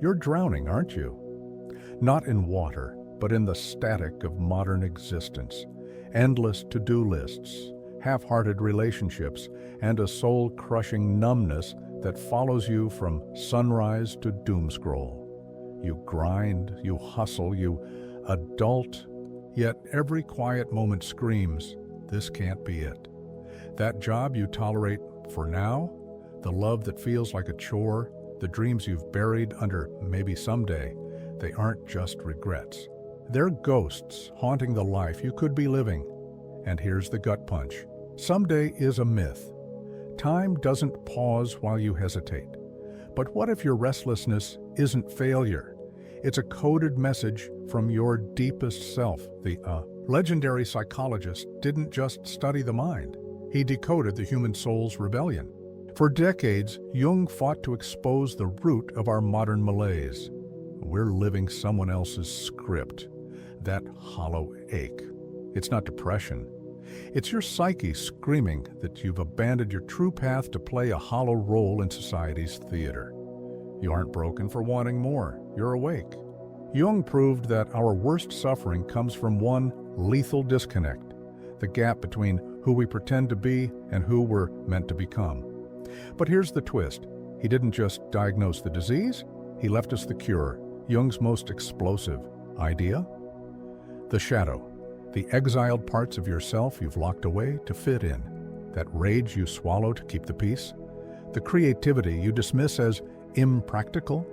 You're drowning, aren't you? Not in water, but in the static of modern existence. Endless to-do lists, half-hearted relationships, and a soul-crushing numbness that follows you from sunrise to doomscroll. You grind, you hustle, you adult, yet every quiet moment screams, this can't be it. That job you tolerate for now, the love that feels like a chore, the dreams you've buried under maybe someday, they aren't just regrets. They're ghosts haunting the life you could be living. And here's the gut punch. Someday is a myth. Time doesn't pause while you hesitate. But what if your restlessness isn't failure? It's a coded message from your deepest self. The legendary psychologist didn't just study the mind. He decoded the human soul's rebellion. For decades, Jung fought to expose the root of our modern malaise. We're living someone else's script, that hollow ache. It's not depression. It's your psyche screaming that you've abandoned your true path to play a hollow role in society's theater. You aren't broken for wanting more. You're awake. Jung proved that our worst suffering comes from one lethal disconnect, the gap between who we pretend to be and who we're meant to become. But here's the twist. He didn't just diagnose the disease, he left us the cure, Jung's most explosive idea. The shadow, the exiled parts of yourself you've locked away to fit in, that rage you swallow to keep the peace, the creativity you dismiss as impractical,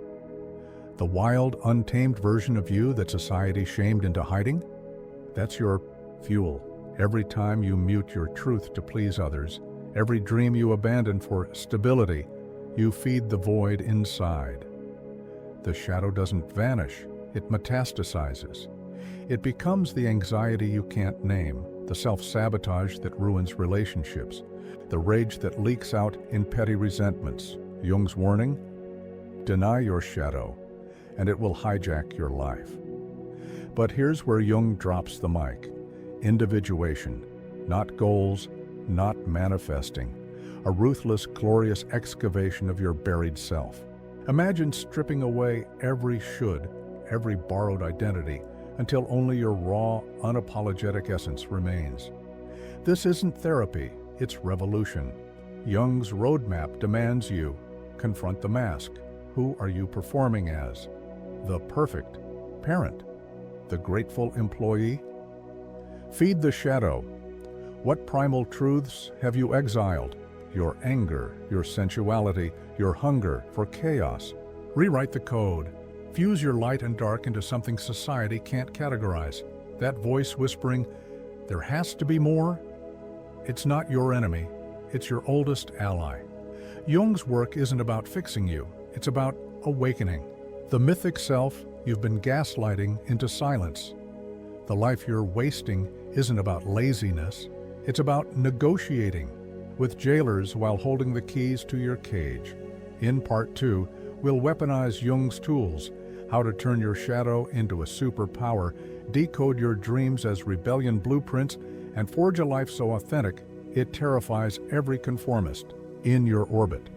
the wild, untamed version of you that society shamed into hiding. That's your fuel. Every time you mute your truth to please others, every dream you abandon for stability, you feed the void inside. The shadow doesn't vanish, it metastasizes. It becomes the anxiety you can't name, the self-sabotage that ruins relationships, the rage that leaks out in petty resentments. Jung's warning? Deny your shadow, and it will hijack your life. But here's where Jung drops the mic. Individuation, not goals, not manifesting. A ruthless, glorious excavation of your buried self. Imagine stripping away every should, every borrowed identity, until only your raw, unapologetic essence remains. This isn't therapy, it's revolution. Jung's roadmap demands you confront the mask. Who are you performing as? The perfect parent? The grateful employee? Feed the shadow. What primal truths have you exiled? Your anger, your sensuality, your hunger for chaos. Rewrite the code. Fuse your light and dark into something society can't categorize. That voice whispering, there has to be more? It's not your enemy, it's your oldest ally. Jung's work isn't about fixing you, it's about awakening. The mythic self you've been gaslighting into silence. The life you're wasting isn't about laziness, it's about negotiating with jailers while holding the keys to your cage. In Part 2, we'll weaponize Jung's tools, how to turn your shadow into a superpower, decode your dreams as rebellion blueprints, and forge a life so authentic it terrifies every conformist in your orbit.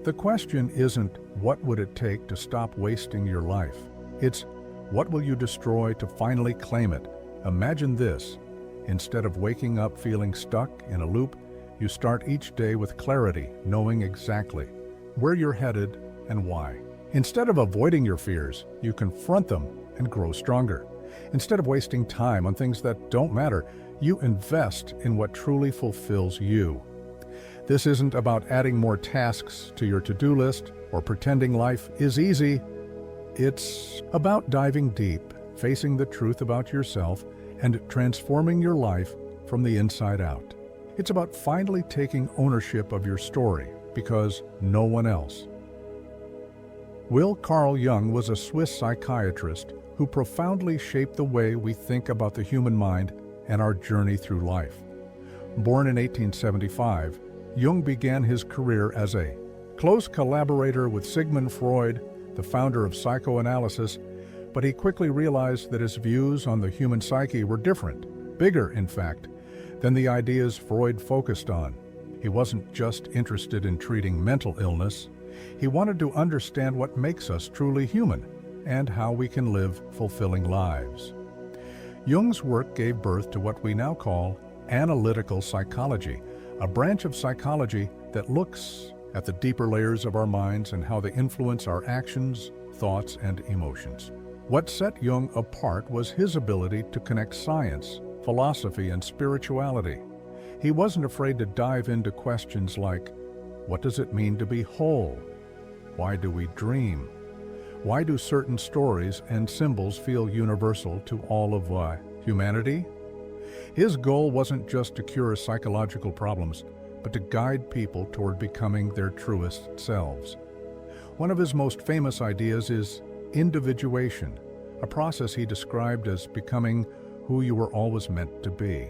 The question isn't what would it take to stop wasting your life. It's what will you destroy to finally claim it. Imagine this. Instead of waking up feeling stuck in a loop, you start each day with clarity, knowing exactly where you're headed and why. Instead of avoiding your fears, you confront them and grow stronger. Instead of wasting time on things that don't matter, you invest in what truly fulfills you. This isn't about adding more tasks to your to-do list or pretending life is easy. It's about diving deep, facing the truth about yourself, and transforming your life from the inside out. It's about finally taking ownership of your story, because no one else. Carl Jung was a Swiss psychiatrist who profoundly shaped the way we think about the human mind and our journey through life. Born in 1875, Jung began his career as a close collaborator with Sigmund Freud, the founder of psychoanalysis, but he quickly realized that his views on the human psyche were different, bigger in fact, than the ideas Freud focused on. He wasn't just interested in treating mental illness, He wanted to understand what makes us truly human and how we can live fulfilling lives. Jung's work gave birth to what we now call analytical psychology, a branch of psychology that looks at the deeper layers of our minds and how they influence our actions, thoughts, and emotions. What set Jung apart was his ability to connect science, philosophy, and spirituality. He wasn't afraid to dive into questions like, what does it mean to be whole? Why do we dream? Why do certain stories and symbols feel universal to all of humanity? His goal wasn't just to cure psychological problems, but to guide people toward becoming their truest selves. One of his most famous ideas is individuation, a process he described as becoming who you were always meant to be.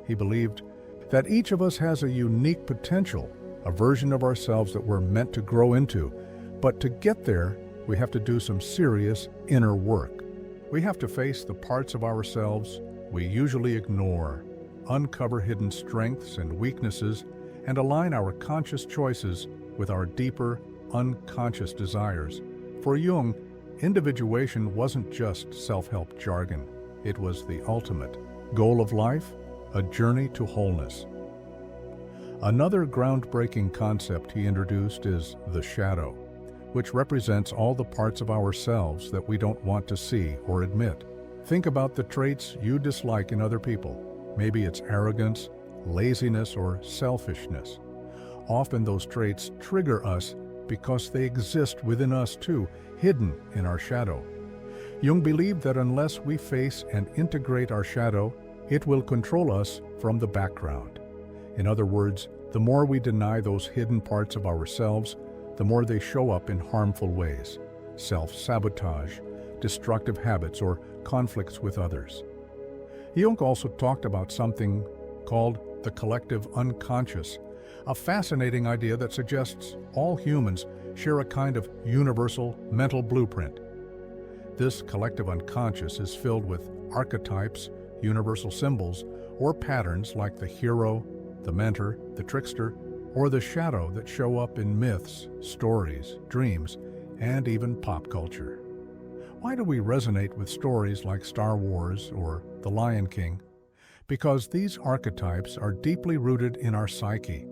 He believed that each of us has a unique potential, a version of ourselves that we're meant to grow into, but to get there, we have to do some serious inner work. We have to face the parts of ourselves we usually ignore, uncover hidden strengths and weaknesses, and align our conscious choices with our deeper, unconscious desires. For Jung, individuation wasn't just self-help jargon. It was the ultimate goal of life, a journey to wholeness. Another groundbreaking concept he introduced is the shadow, which represents all the parts of ourselves that we don't want to see or admit. Think about the traits you dislike in other people. Maybe it's arrogance, laziness, or selfishness. Often those traits trigger us because they exist within us too, hidden in our shadow. Jung believed that unless we face and integrate our shadow, it will control us from the background. In other words, the more we deny those hidden parts of ourselves, the more they show up in harmful ways: self-sabotage, destructive habits, or conflicts with others. Jung also talked about something called the collective unconscious, a fascinating idea that suggests all humans share a kind of universal mental blueprint. This collective unconscious is filled with archetypes, universal symbols, or patterns like the hero, the mentor, the trickster, or the shadow that show up in myths, stories, dreams, and even pop culture. Why do we resonate with stories like Star Wars or The Lion King? Because these archetypes are deeply rooted in our psyche.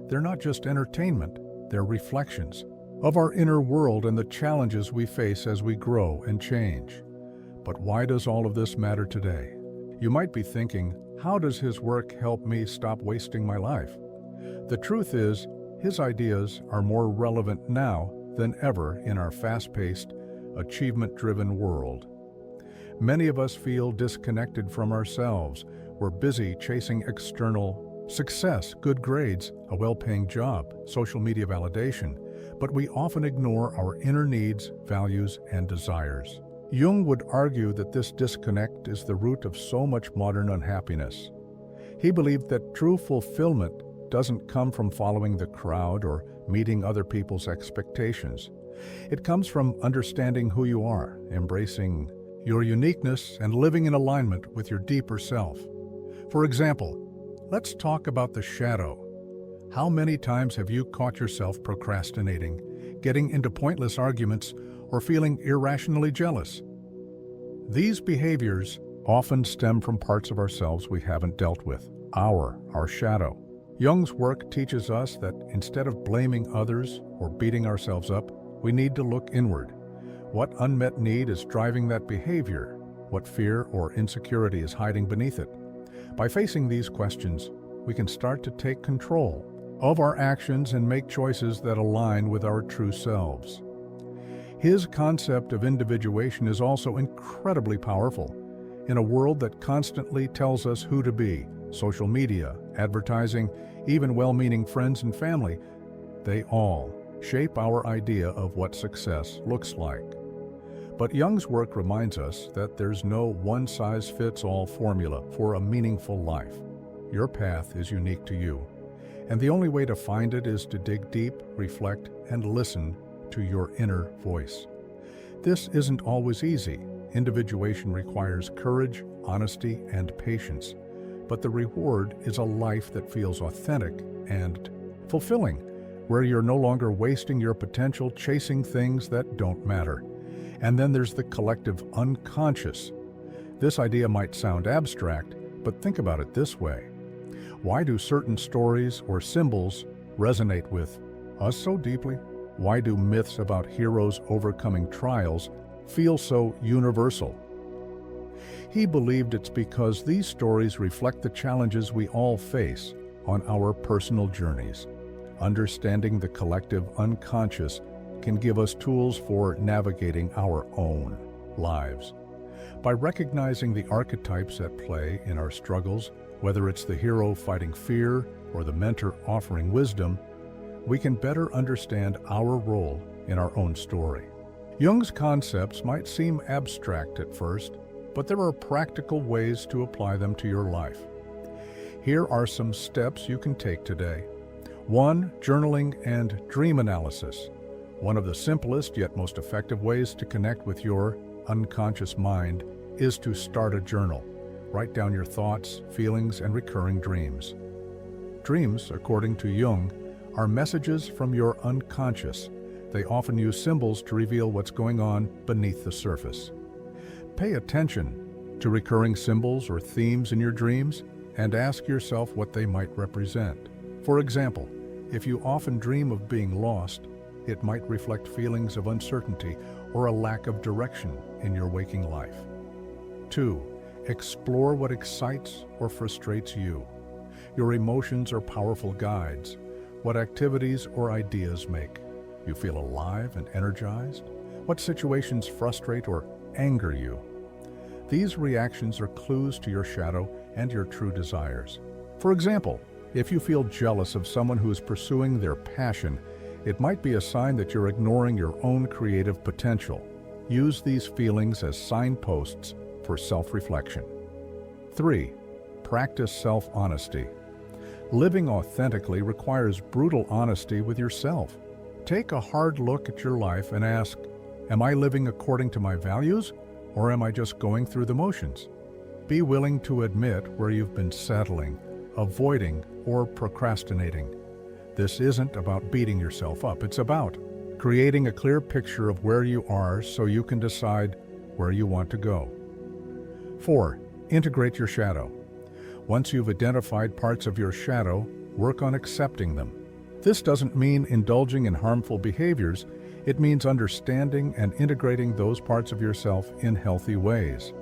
They're not just entertainment, they're reflections of our inner world and the challenges we face as we grow and change. But why does all of this matter today? You might be thinking, how does his work help me stop wasting my life? The truth is, his ideas are more relevant now than ever in our fast-paced, achievement-driven world. Many of us feel disconnected from ourselves. We're busy chasing external success, good grades, a well-paying job, social media validation, but we often ignore our inner needs, values, and desires. Jung would argue that this disconnect is the root of so much modern unhappiness. He believed that true fulfillment doesn't come from following the crowd or meeting other people's expectations. It comes from understanding who you are, embracing your uniqueness, and living in alignment with your deeper self. For example, let's talk about the shadow. How many times have you caught yourself procrastinating, getting into pointless arguments, or feeling irrationally jealous? These behaviors often stem from parts of ourselves we haven't dealt with, our shadow. Jung's work teaches us that instead of blaming others or beating ourselves up, we need to look inward. What unmet need is driving that behavior? What fear or insecurity is hiding beneath it? By facing these questions, we can start to take control of our actions and make choices that align with our true selves. His concept of individuation is also incredibly powerful. In a world that constantly tells us who to be, social media, advertising, even well-meaning friends and family, they all shape our idea of what success looks like. But Jung's work reminds us that there's no one-size-fits-all formula for a meaningful life. Your path is unique to you, and the only way to find it is to dig deep, reflect, and listen to your inner voice. This isn't always easy. Individuation requires courage, honesty, and patience, but the reward is a life that feels authentic and fulfilling, where you're no longer wasting your potential chasing things that don't matter. And then there's the collective unconscious. This idea might sound abstract, but think about it this way. Why do certain stories or symbols resonate with us so deeply? Why do myths about heroes overcoming trials feel so universal? He believed it's because these stories reflect the challenges we all face on our personal journeys. Understanding the collective unconscious can give us tools for navigating our own lives. By recognizing the archetypes at play in our struggles, whether it's the hero fighting fear or the mentor offering wisdom, we can better understand our role in our own story. Jung's concepts might seem abstract at first, but there are practical ways to apply them to your life. Here are some steps you can take today. 1. Journaling and dream analysis. One of the simplest yet most effective ways to connect with your unconscious mind is to start a journal. Write down your thoughts, feelings, and recurring dreams. Dreams, according to Jung, are messages from your unconscious. They often use symbols to reveal what's going on beneath the surface. Pay attention to recurring symbols or themes in your dreams and ask yourself what they might represent. For example, if you often dream of being lost, it might reflect feelings of uncertainty or a lack of direction in your waking life. 2. Explore what excites or frustrates you. Your emotions are powerful guides. What activities or ideas make you feel alive and energized? What situations frustrate or anger you? These reactions are clues to your shadow and your true desires. For example, if you feel jealous of someone who is pursuing their passion, it might be a sign that you're ignoring your own creative potential. Use these feelings as signposts for self-reflection. 3. Practice self-honesty. Living authentically requires brutal honesty with yourself. Take a hard look at your life and ask, am I living according to my values, or am I just going through the motions? Be willing to admit where you've been settling, avoiding, or procrastinating. This isn't about beating yourself up. It's about creating a clear picture of where you are so you can decide where you want to go. 4. Integrate your shadow. Once you've identified parts of your shadow, work on accepting them. This doesn't mean indulging in harmful behaviors. It means understanding and integrating those parts of yourself in healthy ways.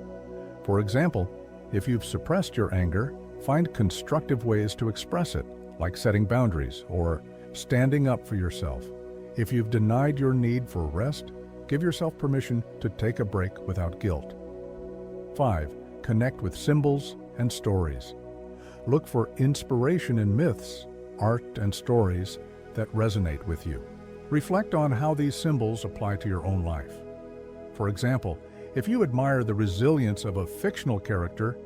For example, if you've suppressed your anger, find constructive ways to express it, like setting boundaries or standing up for yourself. If you've denied your need for rest, give yourself permission to take a break without guilt. 5. Connect with symbols and stories. Look for inspiration in myths, art, and stories that resonate with you. Reflect on how these symbols apply to your own life. For example, if you admire the resilience of a fictional character,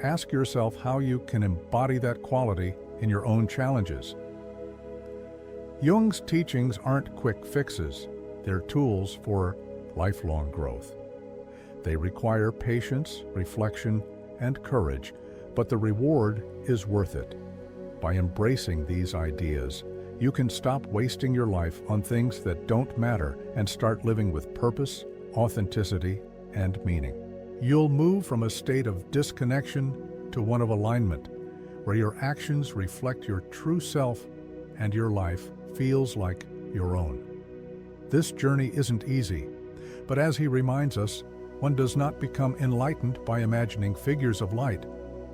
ask yourself how you can embody that quality in your own challenges. Jung's teachings aren't quick fixes. They're tools for lifelong growth. They require patience, reflection, and courage, but the reward is worth it. By embracing these ideas, you can stop wasting your life on things that don't matter and start living with purpose, authenticity, and meaning. You'll move from a state of disconnection to one of alignment, where your actions reflect your true self and your life feels like your own. This journey isn't easy, but as he reminds us, one does not become enlightened by imagining figures of light,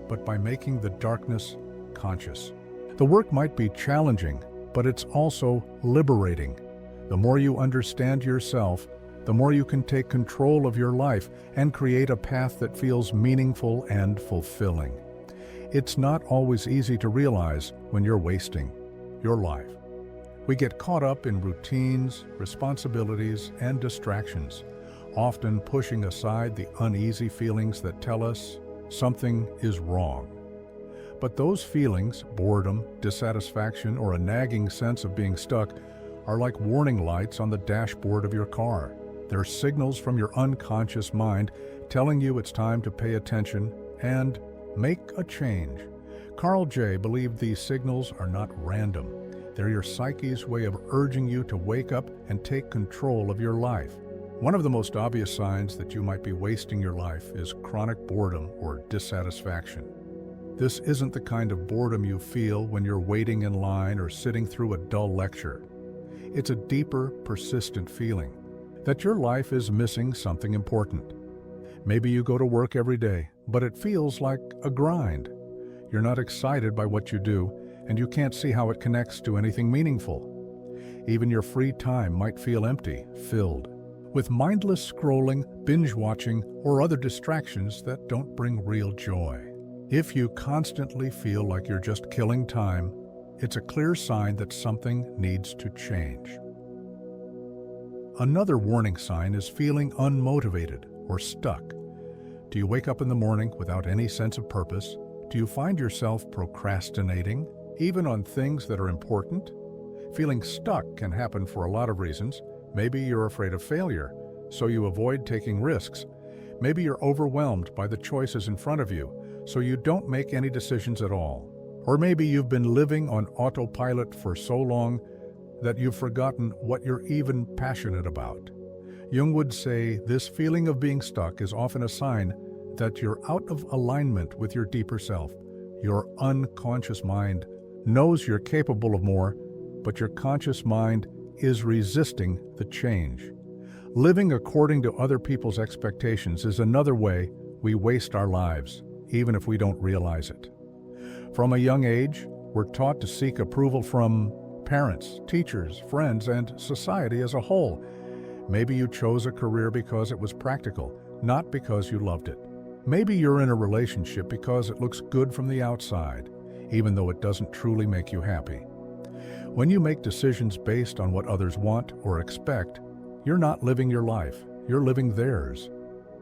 but by making the darkness conscious. The work might be challenging, but it's also liberating. The more you understand yourself, the more you can take control of your life and create a path that feels meaningful and fulfilling. It's not always easy to realize when you're wasting your life. We get caught up in routines, responsibilities, and distractions, often pushing aside the uneasy feelings that tell us something is wrong. But those feelings, boredom, dissatisfaction, or a nagging sense of being stuck, are like warning lights on the dashboard of your car. They're signals from your unconscious mind telling you it's time to pay attention and make a change. Carl Jung believed these signals are not random. They're your psyche's way of urging you to wake up and take control of your life. One of the most obvious signs that you might be wasting your life is chronic boredom or dissatisfaction. This isn't the kind of boredom you feel when you're waiting in line or sitting through a dull lecture. It's a deeper, persistent feeling that your life is missing something important. Maybe you go to work every day, but it feels like a grind. You're not excited by what you do, and you can't see how it connects to anything meaningful. Even your free time might feel empty, filled with mindless scrolling, binge-watching, or other distractions that don't bring real joy. If you constantly feel like you're just killing time, it's a clear sign that something needs to change. Another warning sign is feeling unmotivated or stuck. Do you wake up in the morning without any sense of purpose? Do you find yourself procrastinating, even on things that are important? Feeling stuck can happen for a lot of reasons. Maybe you're afraid of failure, so you avoid taking risks. Maybe you're overwhelmed by the choices in front of you, so you don't make any decisions at all. Or maybe you've been living on autopilot for so long that you've forgotten what you're even passionate about. Jung would say this feeling of being stuck is often a sign that you're out of alignment with your deeper self. Your unconscious mind knows you're capable of more, but your conscious mind is resisting the change. Living according to other people's expectations is another way we waste our lives, even if we don't realize it. From a young age, we're taught to seek approval from parents, teachers, friends, and society as a whole. Maybe you chose a career because it was practical, not because you loved it. Maybe you're in a relationship because it looks good from the outside, even though it doesn't truly make you happy. When you make decisions based on what others want or expect, you're not living your life, you're living theirs.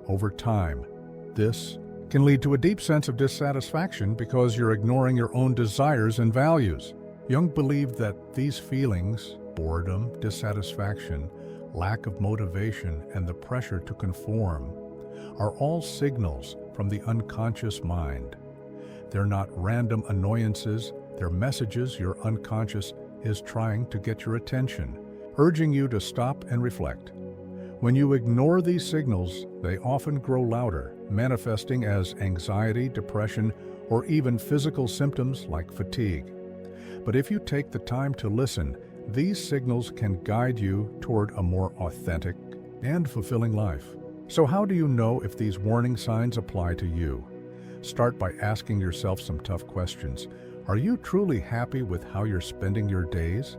Over time, this can lead to a deep sense of dissatisfaction because you're ignoring your own desires and values. Jung believed that these feelings, boredom, dissatisfaction, lack of motivation, and the pressure to conform, are all signals from the unconscious mind. They're not random annoyances, they're messages your unconscious is trying to get your attention, urging you to stop and reflect. When you ignore these signals, they often grow louder, manifesting as anxiety, depression, or even physical symptoms like fatigue. But if you take the time to listen, these signals can guide you toward a more authentic and fulfilling life. So how do you know if these warning signs apply to you? Start by asking yourself some tough questions. Are you truly happy with how you're spending your days?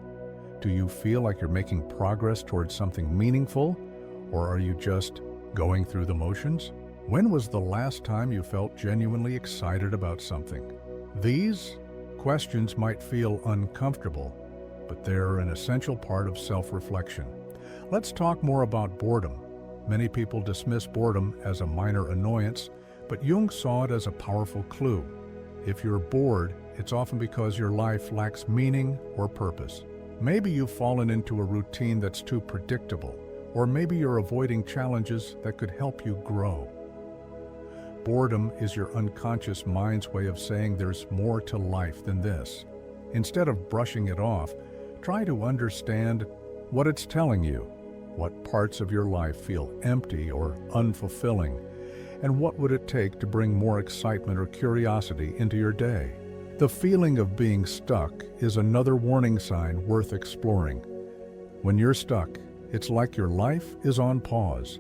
Do you feel like you're making progress towards something meaningful? Or are you just going through the motions? When was the last time you felt genuinely excited about something? These questions might feel uncomfortable, but they're an essential part of self-reflection. Let's talk more about boredom. Many people dismiss boredom as a minor annoyance, but Jung saw it as a powerful clue. If you're bored, it's often because your life lacks meaning or purpose. Maybe you've fallen into a routine that's too predictable, or maybe you're avoiding challenges that could help you grow. Boredom is your unconscious mind's way of saying there's more to life than this. Instead of brushing it off, try to understand what it's telling you. What parts of your life feel empty or unfulfilling? And what would it take to bring more excitement or curiosity into your day? The feeling of being stuck is another warning sign worth exploring. When you're stuck, it's like your life is on pause.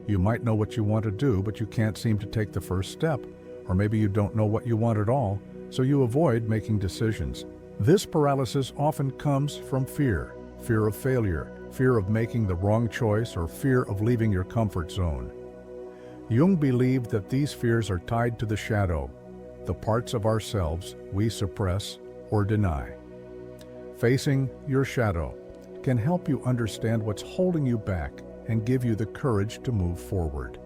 You might know what you want to do, but you can't seem to take the first step. Or maybe you don't know what you want at all, so you avoid making decisions. This paralysis often comes from fear of failure, fear of making the wrong choice, or fear of leaving your comfort zone. Jung believed that these fears are tied to the shadow, the parts of ourselves we suppress or deny. Facing your shadow can help you understand what's holding you back and give you the courage to move forward.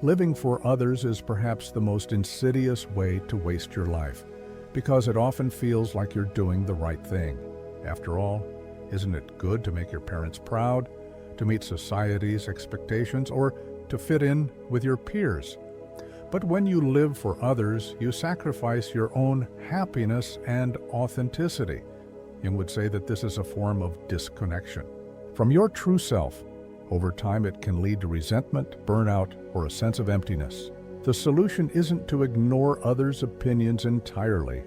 Living for others is perhaps the most insidious way to waste your life, because it often feels like you're doing the right thing. After all, isn't it good to make your parents proud, to meet society's expectations, or to fit in with your peers? But when you live for others, you sacrifice your own happiness and authenticity. Jung would say that this is a form of disconnection from your true self. Over time, it can lead to resentment, burnout, or a sense of emptiness. The solution isn't to ignore others' opinions entirely,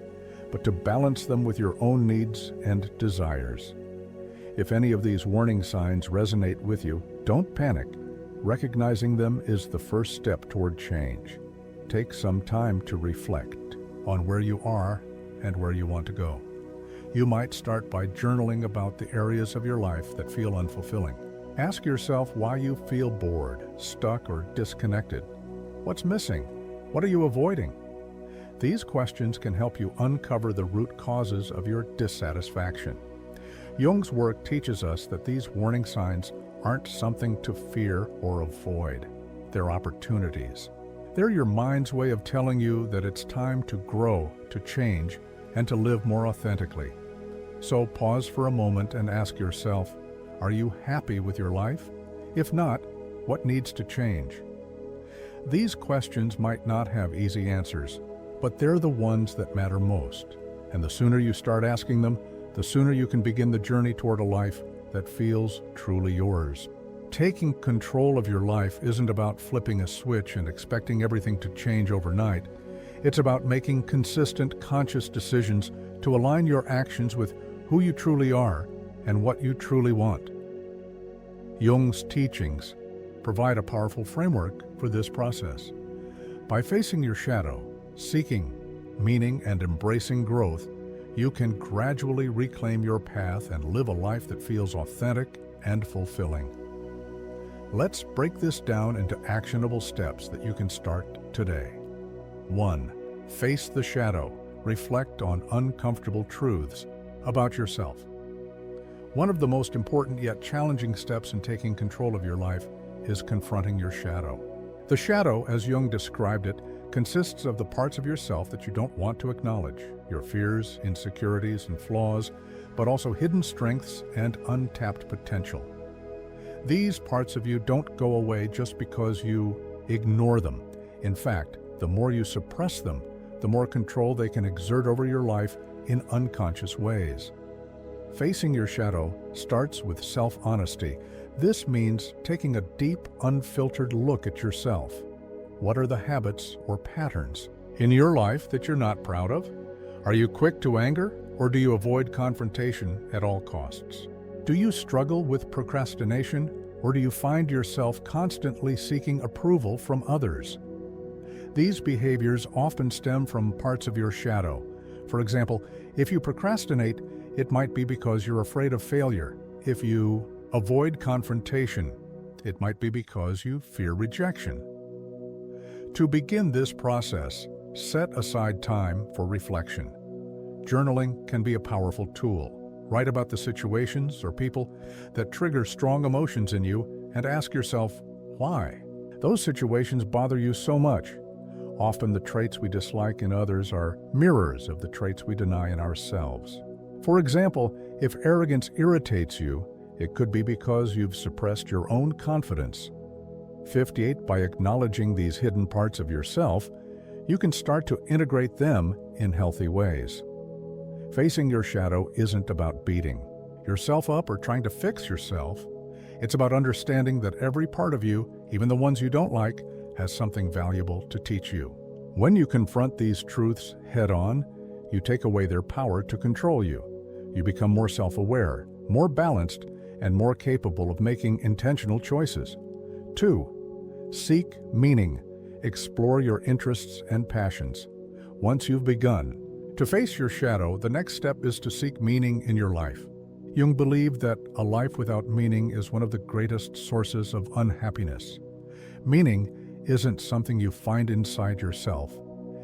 but to balance them with your own needs and desires. If any of these warning signs resonate with you, don't panic. Recognizing them is the first step toward change. Take some time to reflect on where you are and where you want to go. You might start by journaling about the areas of your life that feel unfulfilling. Ask yourself why you feel bored, stuck, or disconnected. What's missing? What are you avoiding? These questions can help you uncover the root causes of your dissatisfaction. Jung's work teaches us that these warning signs aren't something to fear or avoid. They're opportunities. They're your mind's way of telling you that it's time to grow, to change, and to live more authentically. So pause for a moment and ask yourself, are you happy with your life? If not, what needs to change? These questions might not have easy answers, but they're the ones that matter most. And the sooner you start asking them, the sooner you can begin the journey toward a life that feels truly yours. Taking control of your life isn't about flipping a switch and expecting everything to change overnight. It's about making consistent, conscious decisions to align your actions with who you truly are and what you truly want. Jung's teachings provide a powerful framework for this process. By facing your shadow, seeking meaning, and embracing growth, you can gradually reclaim your path and live a life that feels authentic and fulfilling. Let's break this down into actionable steps that you can start today. 1. Face the shadow. Reflect on uncomfortable truths about yourself. One of the most important yet challenging steps in taking control of your life is confronting your shadow. The shadow, as Jung described it, consists of the parts of yourself that you don't want to acknowledge, your fears, insecurities, and flaws, but also hidden strengths and untapped potential. These parts of you don't go away just because you ignore them. In fact, the more you suppress them, the more control they can exert over your life in unconscious ways. Facing your shadow starts with self-honesty. This means taking a deep, unfiltered look at yourself. What are the habits or patterns in your life that you're not proud of? Are you quick to anger, or do you avoid confrontation at all costs? Do you struggle with procrastination, or do you find yourself constantly seeking approval from others? These behaviors often stem from parts of your shadow. For example, if you procrastinate, it might be because you're afraid of failure. If you avoid confrontation, it might be because you fear rejection. To begin this process, set aside time for reflection. Journaling can be a powerful tool. Write about the situations or people that trigger strong emotions in you and ask yourself, why? Those situations bother you so much. Often the traits we dislike in others are mirrors of the traits we deny in ourselves. For example, if arrogance irritates you, it could be because you've suppressed your own confidence. 58. By acknowledging these hidden parts of yourself, you can start to integrate them in healthy ways. Facing your shadow isn't about beating yourself up or trying to fix yourself. It's about understanding that every part of you, even the ones you don't like, has something valuable to teach you. When you confront these truths head-on, you take away their power to control you. You become more self-aware, more balanced, and more capable of making intentional choices. 2. Seek meaning. Explore your interests and passions. Once you've begun to face your shadow, the next step is to seek meaning in your life. Jung believed that a life without meaning is one of the greatest sources of unhappiness. Meaning isn't something you find inside yourself.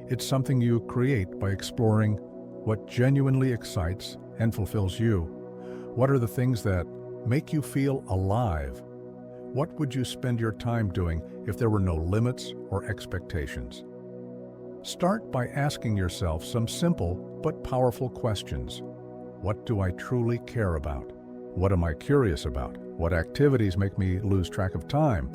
It's something you create by exploring what genuinely excites and fulfills you. What are the things that make you feel alive? What would you spend your time doing if there were no limits or expectations? Start by asking yourself some simple but powerful questions. What do I truly care about? What am I curious about? What activities make me lose track of time?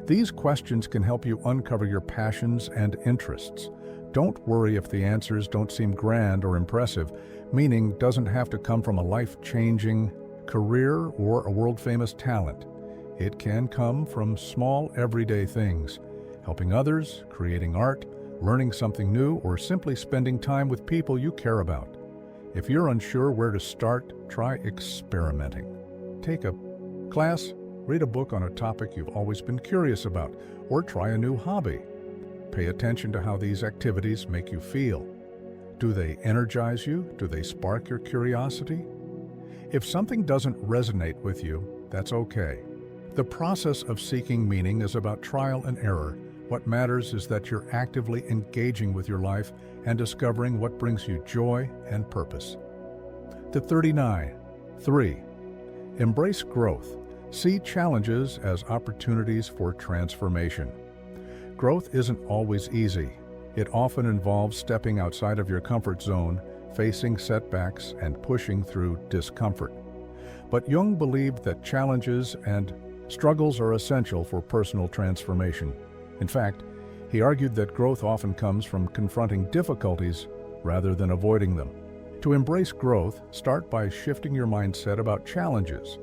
These questions can help you uncover your passions and interests. Don't worry if the answers don't seem grand or impressive. Meaning doesn't have to come from a life-changing career or a world-famous talent. It can come from small, everyday things, helping others, creating art, learning something new, or simply spending time with people you care about. If you're unsure where to start, try experimenting. Take a class, read a book on a topic you've always been curious about, or try a new hobby. Pay attention to how these activities make you feel. Do they energize you? Do they spark your curiosity? If something doesn't resonate with you, that's okay. The process of seeking meaning is about trial and error. What matters is that you're actively engaging with your life and discovering what brings you joy and purpose. The 39. 3. Embrace growth. See challenges as opportunities for transformation. Growth isn't always easy. It often involves stepping outside of your comfort zone, facing setbacks, and pushing through discomfort. But Jung believed that challenges and struggles are essential for personal transformation. In fact, he argued that growth often comes from confronting difficulties rather than avoiding them. To embrace growth, start by shifting your mindset about challenges.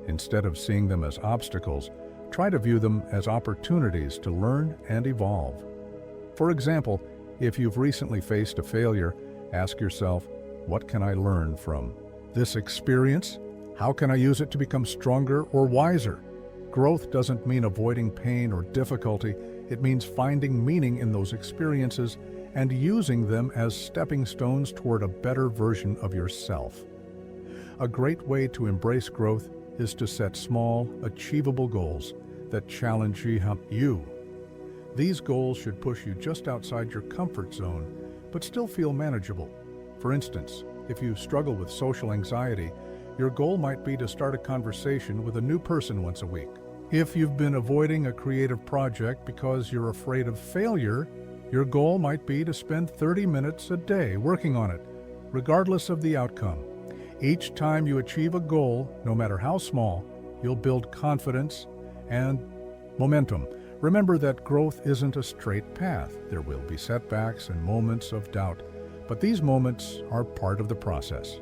Instead of seeing them as obstacles, try to view them as opportunities to learn and evolve. For example, if you've recently faced a failure, ask yourself, what can I learn from this experience? How can I use it to become stronger or wiser? Growth doesn't mean avoiding pain or difficulty. It means finding meaning in those experiences and using them as stepping stones toward a better version of yourself. A great way to embrace growth is to set small, achievable goals that challenge you. These goals should push you just outside your comfort zone, but still feel manageable. For instance, if you struggle with social anxiety, your goal might be to start a conversation with a new person once a week. If you've been avoiding a creative project because you're afraid of failure, your goal might be to spend 30 minutes a day working on it, regardless of the outcome. Each time you achieve a goal, no matter how small, you'll build confidence and momentum. Remember that growth isn't a straight path. There will be setbacks and moments of doubt, but these moments are part of the process.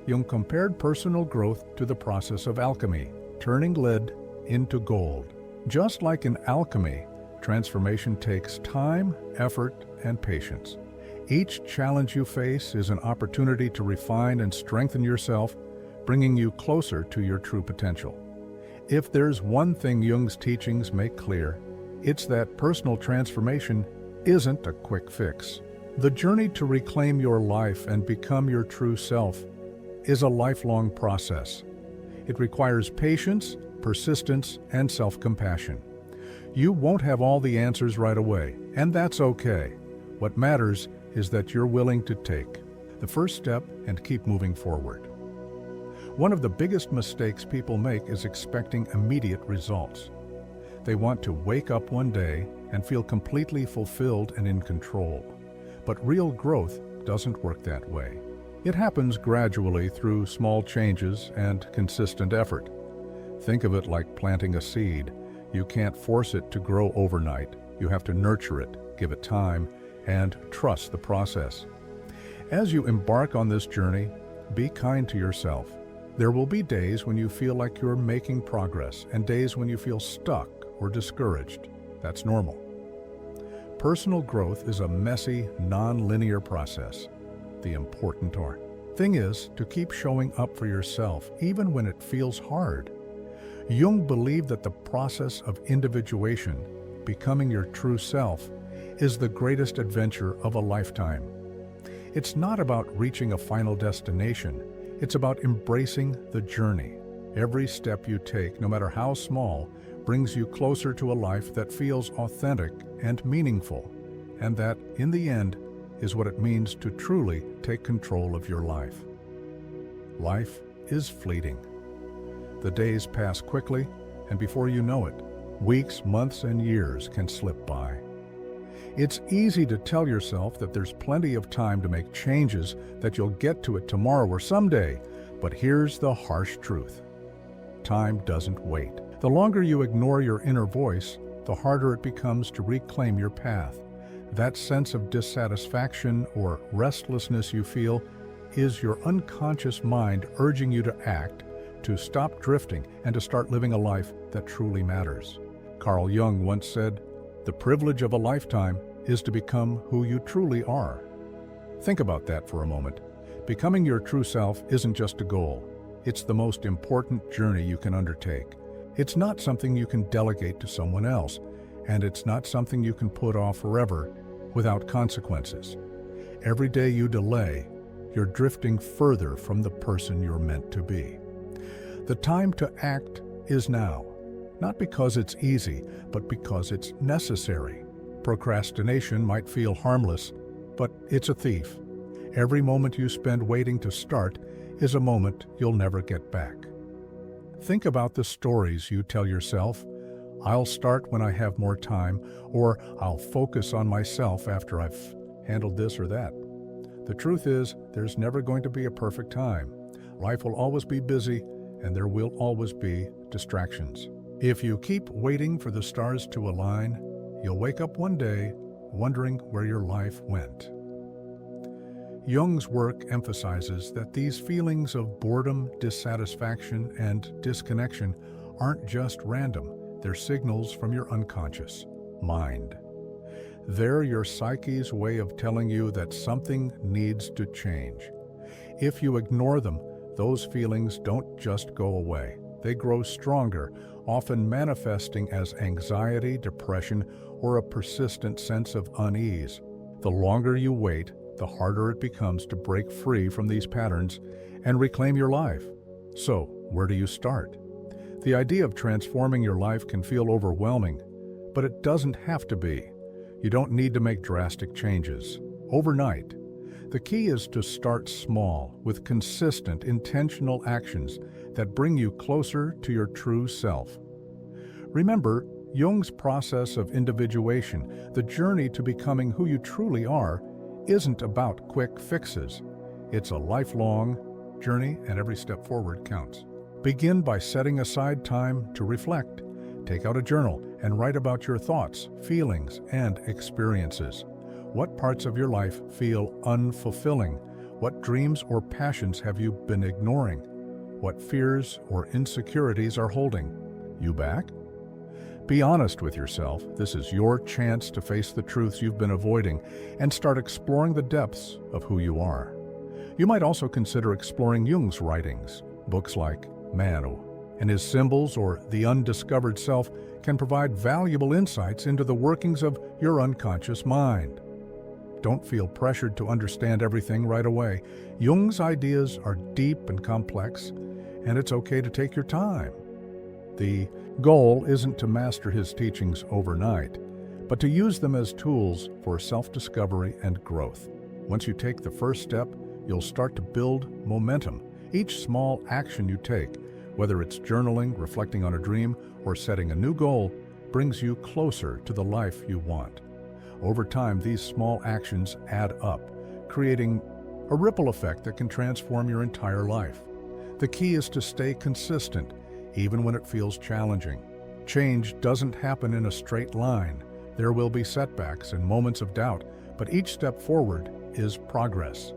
Jung compared personal growth to the process of alchemy, turning lead into gold. Just like in alchemy, transformation takes time, effort, and patience. Each challenge you face is an opportunity to refine and strengthen yourself, bringing you closer to your true potential. If there's one thing Jung's teachings make clear, it's that personal transformation isn't a quick fix. The journey to reclaim your life and become your true self is a lifelong process. It requires patience, persistence, and self-compassion. You won't have all the answers right away, and that's okay. What matters is that you're willing to take the first step and keep moving forward. One of the biggest mistakes people make is expecting immediate results. They want to wake up one day and feel completely fulfilled and in control. But real growth doesn't work that way. It happens gradually through small changes and consistent effort. Think of it like planting a seed. You can't force it to grow overnight. You have to nurture it, give it time, and trust the process. As you embark on this journey, be kind to yourself. There will be days when you feel like you're making progress and days when you feel stuck or discouraged. That's normal. Personal growth is a messy, non-linear process. The important thing is to keep showing up for yourself, even when it feels hard. Jung believed that the process of individuation, becoming your true self, is the greatest adventure of a lifetime. It's not about reaching a final destination. It's about embracing the journey. Every step you take, no matter how small, brings you closer to a life that feels authentic and meaningful, and that, in the end, is what it means to truly take control of your life. Life is fleeting. The days pass quickly, and before you know it, weeks, months, and years can slip by. It's easy to tell yourself that there's plenty of time to make changes, that you'll get to it tomorrow or someday, but here's the harsh truth. Time doesn't wait. The longer you ignore your inner voice, the harder it becomes to reclaim your path. That sense of dissatisfaction or restlessness you feel is your unconscious mind urging you to act, to stop drifting, and to start living a life that truly matters. Carl Jung once said, "The privilege of a lifetime is to become who you truly are." Think about that for a moment. Becoming your true self isn't just a goal. It's the most important journey you can undertake. It's not something you can delegate to someone else, and it's not something you can put off forever without consequences. Every day you delay, you're drifting further from the person you're meant to be. The time to act is now, not because it's easy, but because it's necessary. Procrastination might feel harmless, but it's a thief. Every moment you spend waiting to start is a moment you'll never get back. Think about the stories you tell yourself. "I'll start when I have more time," or "I'll focus on myself after I've handled this or that." The truth is, there's never going to be a perfect time. Life will always be busy, and there will always be distractions. If you keep waiting for the stars to align, you'll wake up one day wondering where your life went. Jung's work emphasizes that these feelings of boredom, dissatisfaction, and disconnection aren't just random. They're signals from your unconscious mind. They're your psyche's way of telling you that something needs to change. If you ignore them, those feelings don't just go away. They grow stronger, often manifesting as anxiety, depression, or a persistent sense of unease. The longer you wait, the harder it becomes to break free from these patterns and reclaim your life. So, where do you start? The idea of transforming your life can feel overwhelming, but it doesn't have to be. You don't need to make drastic changes overnight. The key is to start small, with consistent, intentional actions that bring you closer to your true self. Remember, Jung's process of individuation, the journey to becoming who you truly are, isn't about quick fixes. It's a lifelong journey, and every step forward counts. Begin by setting aside time to reflect. Take out a journal and write about your thoughts, feelings, and experiences. What parts of your life feel unfulfilling? What dreams or passions have you been ignoring? What fears or insecurities are holding you back? Be honest with yourself. This is your chance to face the truths you've been avoiding and start exploring the depths of who you are. You might also consider exploring Jung's writings. Books like Man and His Symbols or The Undiscovered Self can provide valuable insights into the workings of your unconscious mind. Don't feel pressured to understand everything right away. Jung's ideas are deep and complex, and it's okay to take your time. The goal isn't to master his teachings overnight, but to use them as tools for self-discovery and growth. Once you take the first step, you'll start to build momentum. Each small action you take, whether it's journaling, reflecting on a dream, or setting a new goal, brings you closer to the life you want. Over time, these small actions add up, creating a ripple effect that can transform your entire life. The key is to stay consistent, even when it feels challenging. Change doesn't happen in a straight line. There will be setbacks and moments of doubt, but each step forward is progress.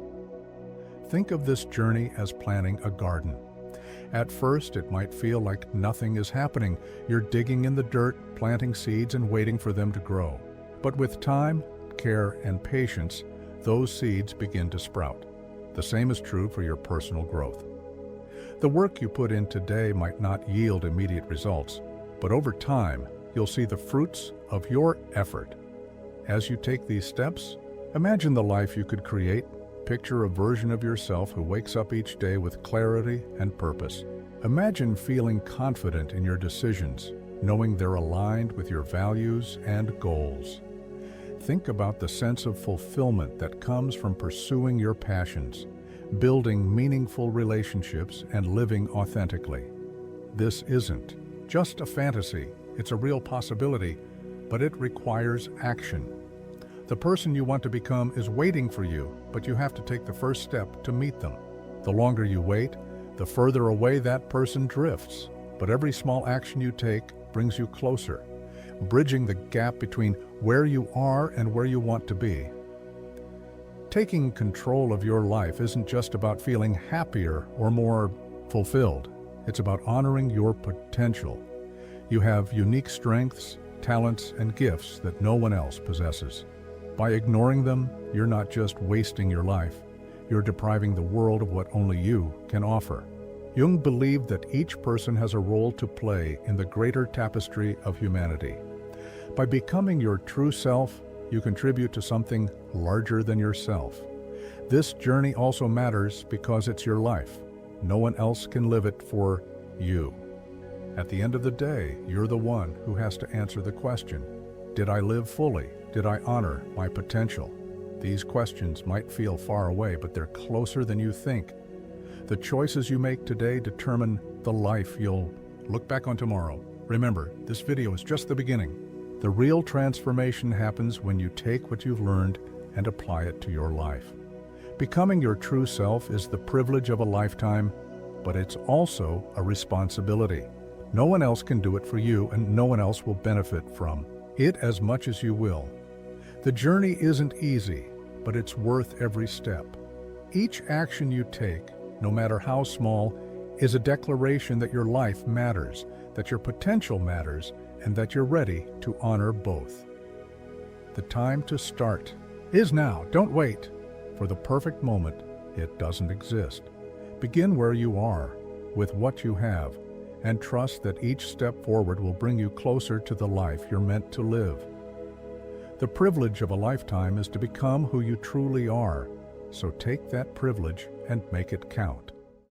Think of this journey as planting a garden. At first, it might feel like nothing is happening. You're digging in the dirt, planting seeds, and waiting for them to grow. But with time, care, and patience, those seeds begin to sprout. The same is true for your personal growth. The work you put in today might not yield immediate results, but over time, you'll see the fruits of your effort. As you take these steps, imagine the life you could create. Picture a version of yourself who wakes up each day with clarity and purpose. Imagine feeling confident in your decisions, knowing they're aligned with your values and goals. Think about the sense of fulfillment that comes from pursuing your passions, building meaningful relationships, and living authentically. This isn't just a fantasy, it's a real possibility, but it requires action. The person you want to become is waiting for you, but you have to take the first step to meet them. The longer you wait, the further away that person drifts, but every small action you take brings you closer. bridging the gap between where you are and where you want to be. Taking control of your life isn't just about feeling happier or more fulfilled. It's about honoring your potential. You have unique strengths, talents, and gifts that no one else possesses. By ignoring them, you're not just wasting your life, you're depriving the world of what only you can offer. Jung believed that each person has a role to play in the greater tapestry of humanity. By becoming your true self, you contribute to something larger than yourself. This journey also matters because it's your life. No one else can live it for you. At the end of the day, you're the one who has to answer the question, did I live fully? Did I honor my potential? These questions might feel far away, but they're closer than you think. The choices you make today determine the life you'll look back on tomorrow. Remember, this video is just the beginning. The real transformation happens when you take what you've learned and apply it to your life. Becoming your true self is the privilege of a lifetime, but it's also a responsibility. No one else can do it for you, and no one else will benefit from it as much as you will. The journey isn't easy, but it's worth every step. Each action you take, no matter how small, is a declaration that your life matters, that your potential matters, and that you're ready to honor both. The time to start is now. Don't wait for the perfect moment. It doesn't exist. Begin where you are, with what you have, and trust that each step forward will bring you closer to the life you're meant to live. The privilege of a lifetime is to become who you truly are, so take that privilege and make it count.